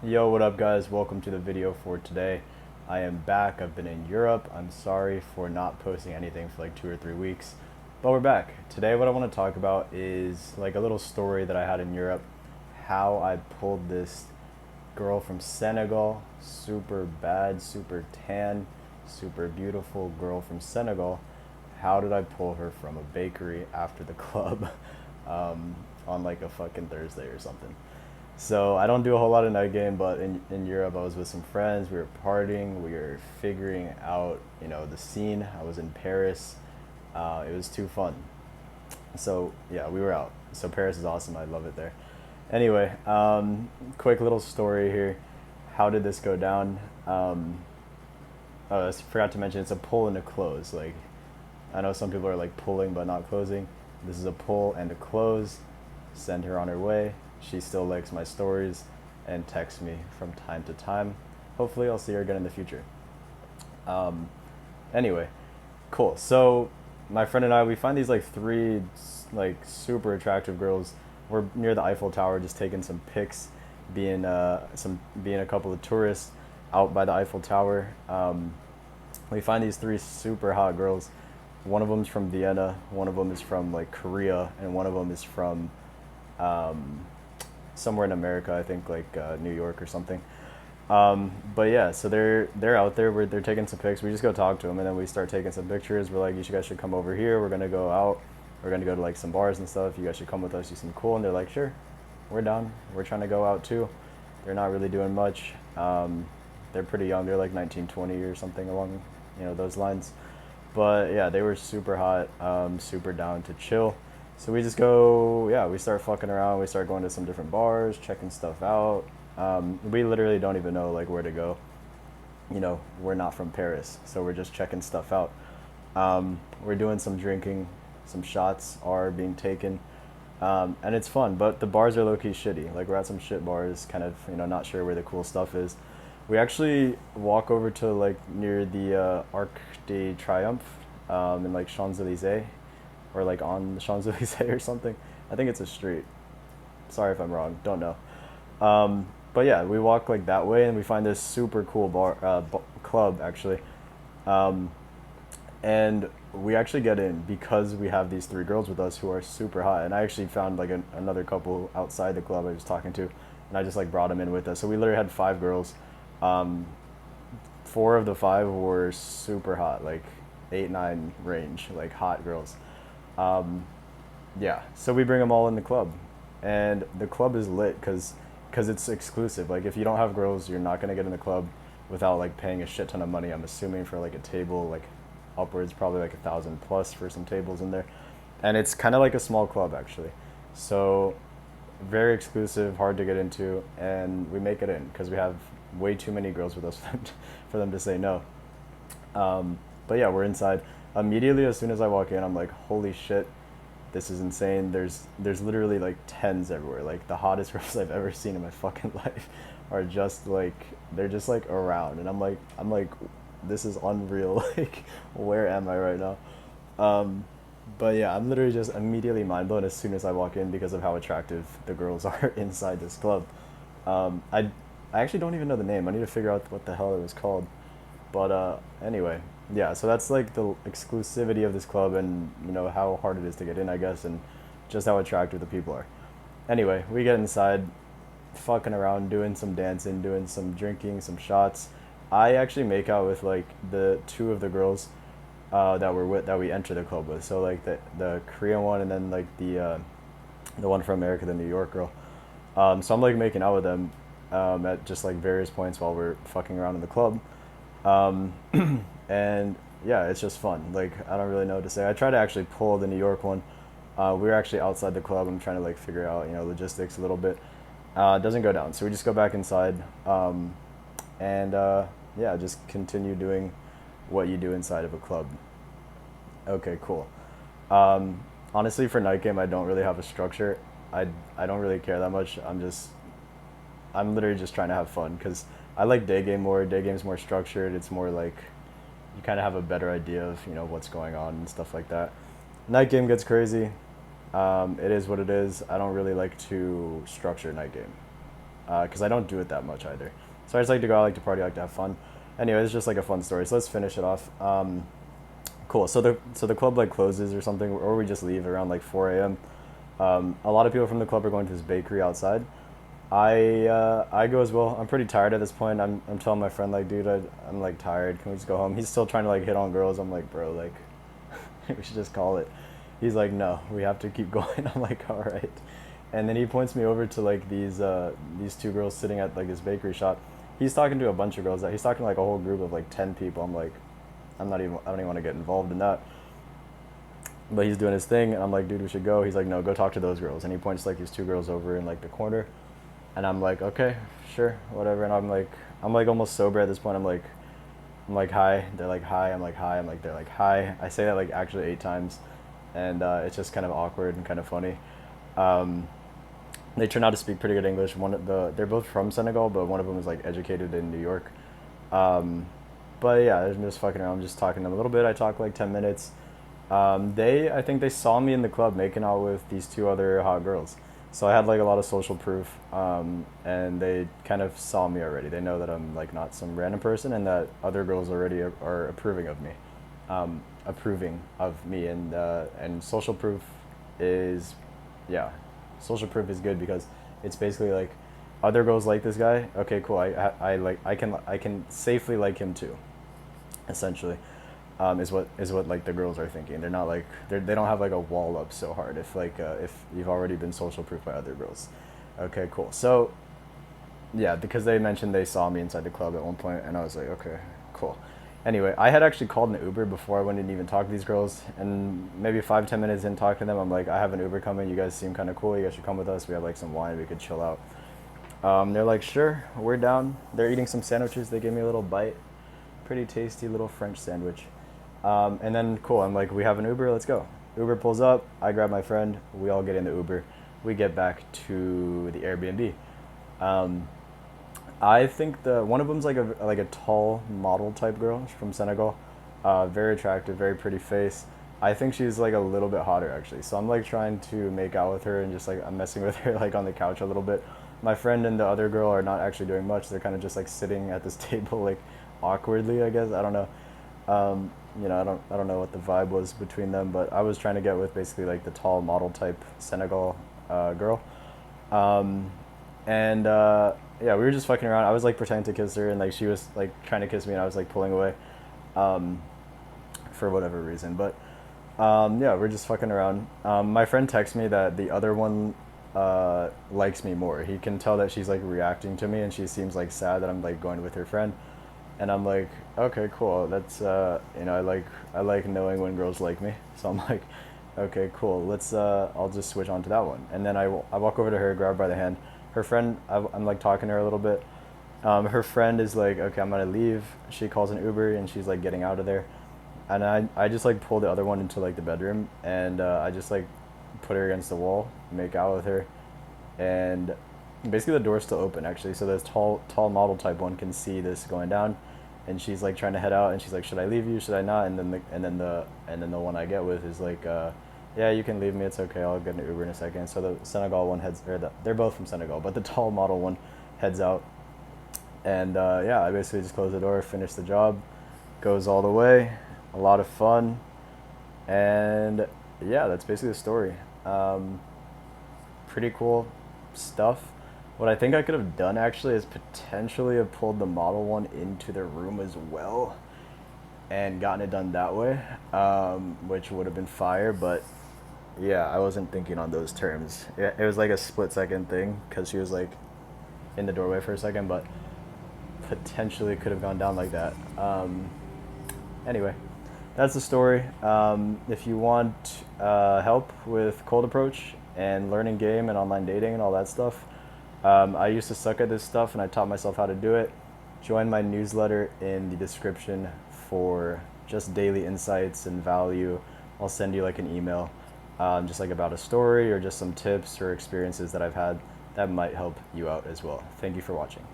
Yo, what up guys? Welcome to the video for today. I am back. I've been in Europe. I'm sorry for not posting anything for like 2 or 3 weeks, but we're back. Today what I want to talk about is like a little story that I had in Europe, how I pulled this girl from Senegal, super bad, super tan, super beautiful girl from Senegal. How did I pull her from a bakery after the club on like a fucking Thursday or something? So I don't do a whole lot of night game, but in Europe I was with some friends. We were partying. We were figuring out, the scene. I was in Paris. It was too fun. So yeah, we were out. So Paris is awesome. I love it there. Anyway, quick little story here. How did this go down? Oh, I forgot to mention it's a pull and a close. Like, I know some people are like pulling but not closing. This is a pull and a close. Send her on her way. She still likes my stories and texts me from time to time. Hopefully, I'll see her again in the future. Um, anyway, cool. So, my friend and I, we find these like three like super attractive girls. We're near the Eiffel Tower, just taking some pics, being a couple of tourists out by the Eiffel Tower. We find these three super hot girls. One of them's from Vienna, one of them is from like Korea, and one of them is from um, somewhere in America, I think like New York or something. But yeah, so they're out there. They're taking some pics. We just go talk to them, and then we start taking some pictures. We're like, you guys should come over here. We're gonna go out. We're gonna go to like some bars and stuff. You guys should come with us. You seem cool. And they're like, sure, we're down. We're trying to go out too. They're not really doing much. They're pretty young. They're like 19, 20 or something along, those lines. But yeah, they were super hot, super down to chill. So we just go, yeah, we start fucking around. We start going to some different bars, checking stuff out. We literally don't even know like where to go. We're not from Paris, so we're just checking stuff out. We're doing some drinking, some shots are being taken, and it's fun. But the bars are low key shitty. Like we're at some shit bars, kind of not sure where the cool stuff is. We actually walk over to like near the Arc de Triomphe in like Champs Elysees, or like on the Champs Elysees or something. I think it's a street. Sorry if I'm wrong. Don't know. But yeah, we walk like that way, and we find this super cool club actually, um, and we actually get in because we have these three girls with us who are super hot. And I actually found like another couple outside the club I was talking to, and I just like brought them in with us. So we literally had five girls. Um, Four of the five were super hot, like 8, 9 range, like hot girls. Um, yeah, so we bring them all in the club, and the club is lit because it's exclusive. Like if you don't have girls, you're not gonna get in the club without like paying a shit ton of money. I'm assuming for like a table, like upwards probably like 1,000 plus for some tables in there, and it's kind of like a small club actually. So very exclusive, hard to get into, and we make it in because we have way too many girls with us for them to say no. But yeah, we're inside. Immediately as soon as I walk in, I'm like, holy shit, this is insane. There's literally like tens everywhere. Like the hottest girls I've ever seen in my fucking life are just like they're just like around, and I'm like, this is unreal. Like, where am I right now? Um, but yeah, I'm literally just immediately mind blown as soon as I walk in because of how attractive the girls are inside this club. Um, I I actually don't even know the name. I need to figure out what the hell it was called. But anyway, yeah. So that's like the exclusivity of this club, and how hard it is to get in, I guess, and just how attractive the people are. Anyway, we get inside, fucking around, doing some dancing, doing some drinking, some shots. I actually make out with like the two of the girls that we enter the club with. So like the Korean one, and then like the one from America, the New York girl. So I'm like making out with them at just like various points while we're fucking around in the club. Um, and yeah, it's just fun. Like I don't really know what to say. I try to actually pull the New York one. We were actually outside the club. I'm trying to like figure out logistics a little bit. It doesn't go down, so we just go back inside, and yeah, just continue doing what you do inside of a club. Okay, cool. Honestly, for night game, I don't really have a structure. I I don't really care that much. I'm literally just trying to have fun because I like day game more. Day game's more structured. It's more like you kind of have a better idea of what's going on and stuff like that. Night game gets crazy. It is what it is. I don't really like to structure night game. because I don't do it that much either. So I just like to go out, I like to party, I like to have fun. Anyway, it's just like a fun story. So let's finish it off. Cool. So the club like closes or something, or we just leave around like 4 a.m. A lot of people from the club are going to this bakery outside. I go as well. I'm pretty tired at this point. I'm telling my friend like, dude, I'm like tired. Can we just go home? He's still trying to like hit on girls. I'm like, bro, like, we should just call it. He's like, no, we have to keep going. I'm like, all right. And then he points me over to like these two girls sitting at like this bakery shop. He's talking to a bunch of girls. He's talking to like a whole group of like 10 people. I'm like, I don't even want to get involved in that. But he's doing his thing, and I'm like, dude, we should go. He's like, no, go talk to those girls. And he points like these two girls over in like the corner, and I'm like, okay, sure, whatever. And I'm like almost sober at this point. I'm like, hi. They're like, hi. I'm like, hi. I'm like, they're like, hi. I say that like actually 8 times, and it's just kind of awkward and kind of funny. They turn out to speak pretty good English. They're both from Senegal, but one of them is like educated in New York. But yeah, I'm just fucking around, just talking to them a little bit. I talk like 10 minutes. I think they saw me in the club making out with these two other hot girls. So I had like a lot of social proof, and they kind of saw me already. They know that I'm like not some random person, and that other girls already are approving of me, and social proof is, yeah, social proof is good because it's basically like other girls like this guy. Okay, cool. I can safely like him too, essentially. Is what like the girls are thinking. They're not like they don't have like a wall up so hard if you've already been social proof by other girls. Okay, cool. So yeah, because they mentioned they saw me inside the club at one point, and I was like, okay, cool. Anyway, I had actually called an Uber before I went and even talked to these girls, and maybe 5-10 minutes in talking to them, I'm like, I have an Uber coming. You guys seem kind of cool. You guys should come with us. We have like some wine. We could chill out. They're like, sure, we're down. They're eating some sandwiches. They gave me a little bite. Pretty tasty little French sandwich. And then, cool, I'm like, we have an Uber, let's go. Uber pulls up, I grab my friend, we all get in the Uber. We get back to the Airbnb. I think one of them's like a tall model type girl. She's from Senegal. Very attractive, very pretty face. I think she's like a little bit hotter actually. So I'm like trying to make out with her and just like I'm messing with her like on the couch a little bit. My friend and the other girl are not actually doing much. They're kind of just like sitting at this table like awkwardly, I guess. I don't know. I don't know what the vibe was between them, but I was trying to get with basically like the tall model type Senegal girl. Yeah, we were just fucking around. I was like pretending to kiss her, and like she was like trying to kiss me, and I was like pulling away, for whatever reason. But yeah, we're just fucking around. My friend texts me that the other one likes me more. He can tell that she's like reacting to me, and she seems like sad that I'm like going with her friend. And I'm like, okay, cool. That's I like knowing when girls like me. So I'm like, okay, cool. I'll just switch on to that one. And then I walk over to her, grab her by the hand. Her friend, I'm like talking to her a little bit. Her friend is like, okay, I'm gonna leave. She calls an Uber and she's like getting out of there. And I just like pull the other one into like the bedroom, and I just like put her against the wall, make out with her, and basically the door's still open actually. So this tall model type one can see this going down. And she's like trying to head out, and she's like, should I leave you? Should I not? And then the one I get with is like, yeah, you can leave me. It's okay. I'll get an Uber in a second. So the Senegal one they're both from Senegal, but the tall model one heads out. And yeah, I basically just close the door, finish the job, goes all the way. A lot of fun, and yeah, that's basically the story. Pretty cool stuff. What I think I could have done actually is potentially have pulled the model one into the room as well and gotten it done that way, which would have been fire. But yeah, I wasn't thinking on those terms. It was like a split-second thing because she was like in the doorway for a second, but potentially could have gone down like that. Anyway, that's the story. If you want help with cold approach and learning game and online dating and all that stuff, I used to suck at this stuff, and I taught myself how to do it. Join my newsletter in the description for just daily insights and value. I'll send you like an email, just like about a story or just some tips or experiences that I've had that might help you out as well. Thank you for watching.